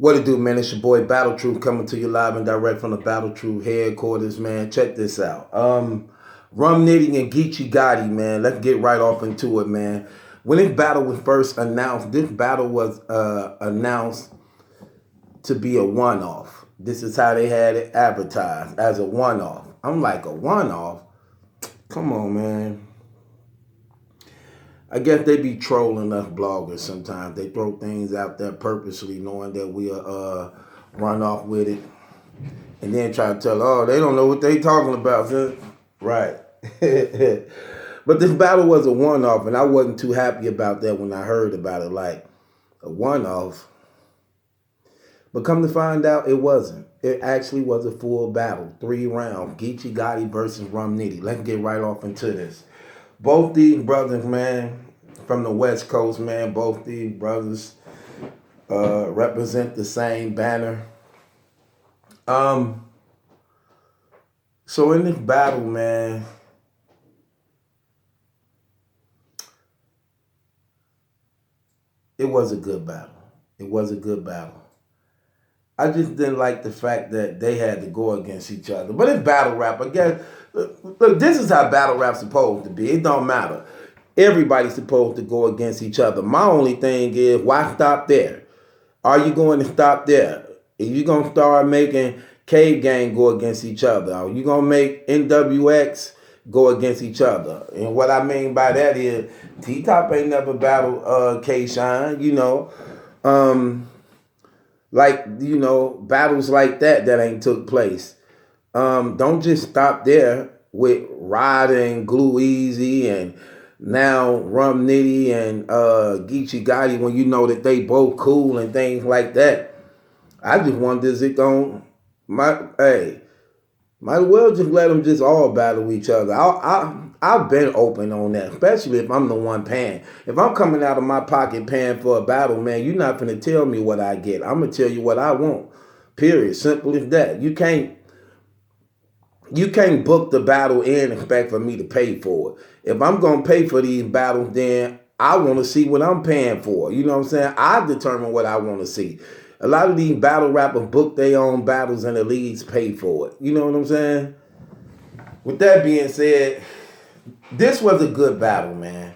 What it do, man? It's your boy Battle Truth coming to you live and direct from the Battle Truth headquarters, man. Check this out. Rum Nitty and Geechi Gotti, man. Let's get right off into it, man. When this battle was first announced, this battle was announced to be a one-off. This is how they had it advertised, as a one-off. I'm like, a one-off? Come on, man. I guess they be trolling us bloggers sometimes. They throw things out there purposely knowing that we'll run off with it. And then try to tell, oh, they don't know what they talking about. Huh? Right. But this battle was a one-off, and I wasn't too happy about that when I heard about it. Like, a one-off. But come to find out, it wasn't. It actually was a full battle. 3 rounds. Geechi Gotti versus Rum Nitty. Let's get right off into this. Both these brothers, man, from the West Coast, man, both these brothers represent the same banner. So in this battle, man, it was a good battle. It was a good battle. I just didn't like the fact that they had to go against each other. But it's battle rap. I guess, look, this is how battle rap's supposed to be. It don't matter. Everybody's supposed to go against each other. My only thing is, why stop there? Are you going to stop there? Are you going to start making Cave Gang go against each other? Are you going to make NWX go against each other? And what I mean by that is, T-Top ain't never battled K-Shine, you know. Like, you know, battles like that ain't took place. Don't just stop there with Ryder and Glue Easy and now Rum Nitty and Geechi Gotti when you know that they both cool and things like that. I just wonder, is it going, might as well just let them just all battle each other. I've been open on that, especially if I'm the one paying. If I'm coming out of my pocket paying for a battle, man, you're not going to tell me what I get. I'm going to tell you what I want, period. Simple as that. You can't book the battle and expect for me to pay for it. If I'm going to pay for these battles, then I want to see what I'm paying for. You know what I'm saying? I determine what I want to see. A lot of these battle rappers book their own battles and the leagues pay for it. You know what I'm saying? With that being said, this was a good battle, man.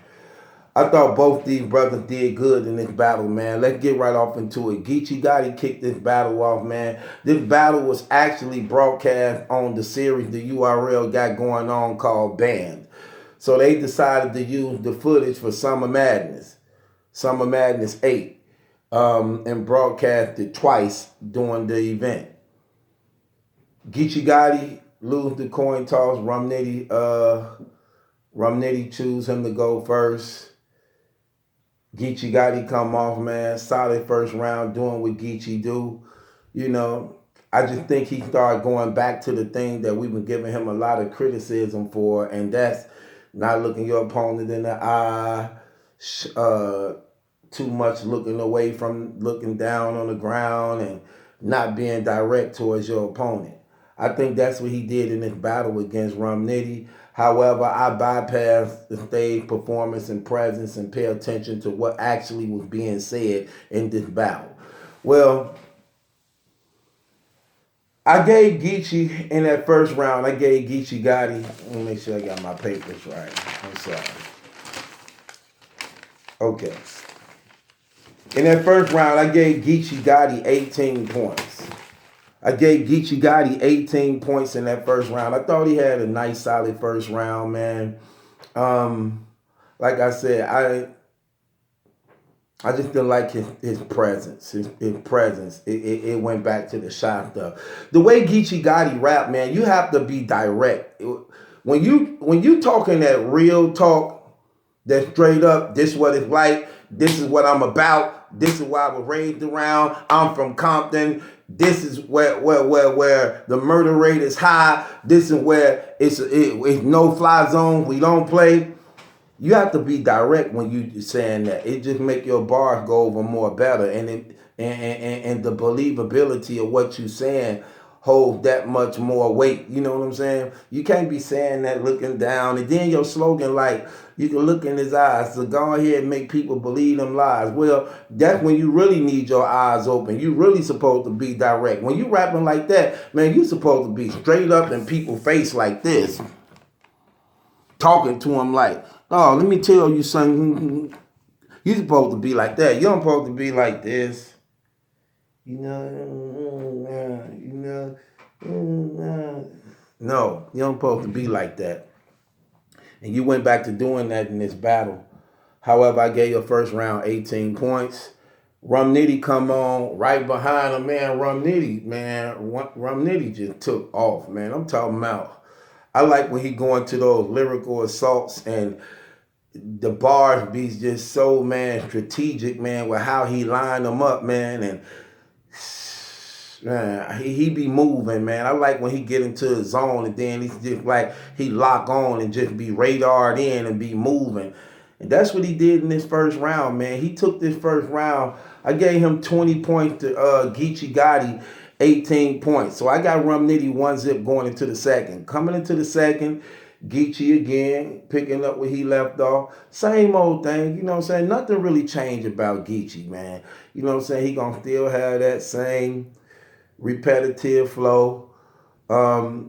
I thought both these brothers did good in this battle, man. Let's get right off into it. Geechi Gotti kicked this battle off, man. This battle was actually broadcast on the series the URL got going on called Banned. So they decided to use the footage for Summer Madness 8, and broadcast it twice during the event. Geechi Gotti lose the coin toss. Rum Nitty choose him to go first. Geechi Gotti come off, man. Solid first round, doing what Geechi do. You know, I just think he started going back to the thing that we've been giving him a lot of criticism for, and that's not looking your opponent in the eye, too much looking away from looking down on the ground, and not being direct towards your opponent. I think that's what he did in this battle against Rum Nitty. However, I bypassed the stage performance and presence and pay attention to what actually was being said in this battle. Well, I gave Geechi in that first round, I gave Geechi Gotti, let me make sure I got my papers right. I'm sorry. Okay. In that first round, I gave Geechi Gotti 18 points. I gave Geechi Gotti 18 points in that first round. I thought he had a nice, solid first round, man. Like I said, I just didn't like his presence. His presence. It went back to the shot stuff. The way Geechi Gotti rap, man, you have to be direct. When you talking that real talk, that straight up, this is what it's like, this is what I'm about, this is why I was raised around, I'm from Compton, this is where the murder rate is high, this is where it's no fly zone, we don't play. You have to be direct when you saying that. It just make your bars go over more better, and the believability of what you saying hold that much more weight. You know what I'm saying? You can't be saying that looking down. And then your slogan, like, you can look in his eyes. So go ahead and make people believe them lies. Well, that's when you really need your eyes open. You really supposed to be direct. When you rapping like that, man, you supposed to be straight up in people's face like this. Talking to them like, oh, let me tell you something. You supposed to be like that. You don't supposed to be like this. No, you don't supposed to be like that. And you went back to doing that in this battle. However, I gave your first round 18 points. Rum Nitty come on right behind him, man. Rum Nitty just took off, man. I'm talking about. I like when he go into those lyrical assaults and the bars be just so, man, strategic, man, with how he lined them up, man, and man, he be moving, man. I like when he get into his zone and then he's just like he lock on and just be radared in and be moving. And that's what he did in this first round, man. He took this first round. I gave him 20 points to Geechi 18 points. So I got Rum Nitty 1-0 going into the second. Coming into the second, Geechi again, picking up where he left off. Same old thing, you know what I'm saying? Nothing really changed about Geechi, man. You know what I'm saying? He gonna still have that same repetitive flow.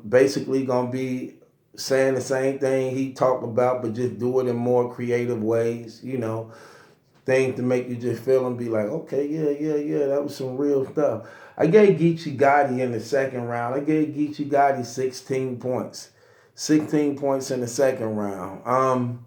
Basically gonna be saying the same thing he talked about, but just do it in more creative ways, you know. Things to make you just feel and be like, okay, yeah, that was some real stuff. I gave Geechi in the second round. I gave Geechi 16 points. 16 points in the second round. Rum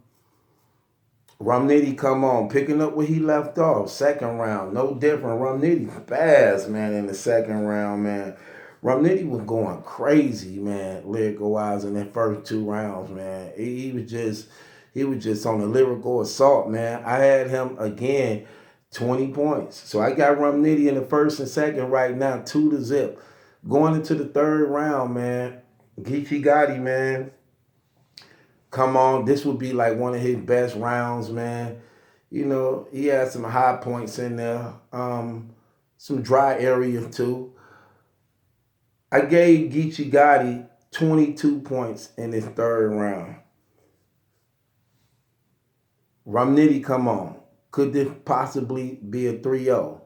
Nitty come on, picking up where he left off. Second round, no different. Rum Nitty fast, man, in the second round, man. Rum Nitty was going crazy, man, lyrical wise in the first 2 rounds, man. He was just on a lyrical assault, man. I had him again, 20 points. So I got Rum Nitty in the first and second right now, 2-0. Going into the third round, man. Geechi, man. Come on, this would be like one of his best rounds, man. You know, he had some high points in there, some dry areas too. I gave Geechi 22 points in his third round. Rum Nitty, come on. Could this possibly be a 3-0?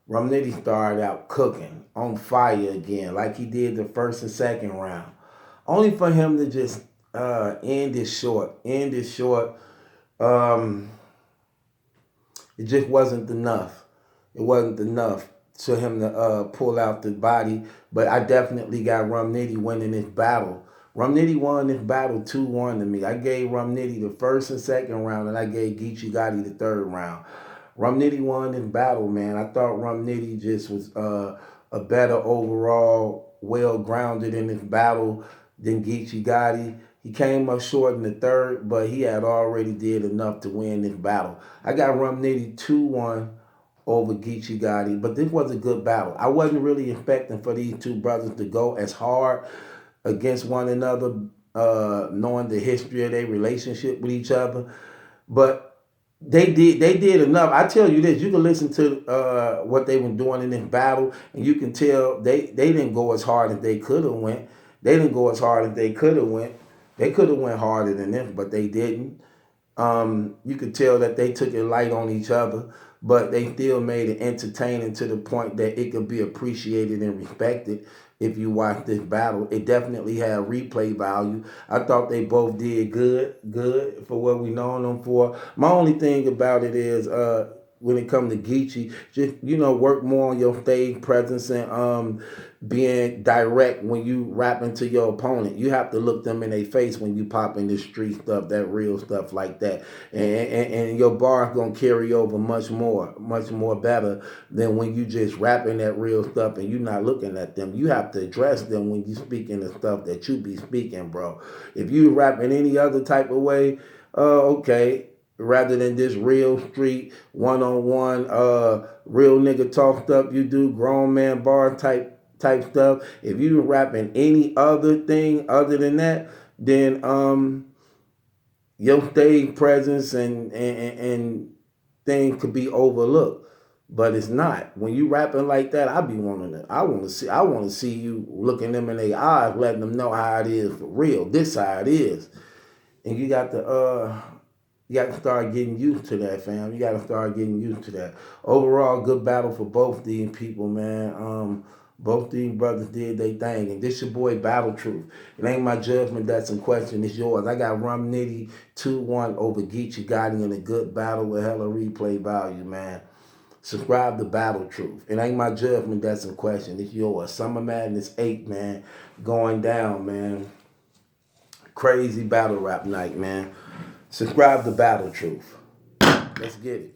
Rum Nitty started out cooking, on fire again, like he did the first and second round. Only for him to just end it short. It just wasn't enough. It wasn't enough for him to pull out the body. But I definitely got Rum Nitty winning this battle. Rum Nitty won this battle 2-1 to me. I gave Rum Nitty the first and second round, and I gave Geechi the third round. Rum Nitty won this battle, man. I thought Rum Nitty just was a better overall, well-grounded in this battle than Geechi. He came up short in the third, but he had already did enough to win this battle. I got Rum Nitty 2-1 over Geechi, but this was a good battle. I wasn't really expecting for these two brothers to go as hard against one another, knowing the history of their relationship with each other. But they did enough. I tell you this, you can listen to what they were doing in this battle, and you can tell they didn't go as hard as they could have went. They didn't go as hard as they could have went. They could have went harder than this, but they didn't. You could tell that they took it light on each other, but they still made it entertaining to the point that it could be appreciated and respected if you watch this battle. It definitely had replay value. I thought they both did good for what we known them for. My only thing about it is when it comes to Geechi, just, you know, work more on your stage presence and being direct when you rap into your opponent. You have to look them in their face when you pop in this street stuff, that real stuff like that. And your bar is going to carry over much more better than when you just rapping that real stuff and you're not looking at them. You have to address them when you speaking the stuff that you be speaking, bro. If you rap in any other type of way, okay, rather than this real street, one-on-one, real nigga talk stuff you do, grown man bar type stuff. If you rapping any other thing other than that, then your stage presence and things could be overlooked. But it's not. When you rapping like that, I be wanting to. I want to see you looking them in their eyes, letting them know how it is for real. This how it is, and you got to start getting used to that, fam. You got to start getting used to that. Overall, good battle for both these people, man. Both these brothers did their thing, and this your boy Battle Truth. It ain't my judgment that's in question. It's yours. I got Rum Nitty 2-1 over Geechi Gotti in a good battle with hella replay value, man. Subscribe to Battle Truth. It ain't my judgment that's in question. It's yours. Summer Madness 8, man. Going down, man. Crazy battle rap night, man. Subscribe to Battle Truth. Let's get it.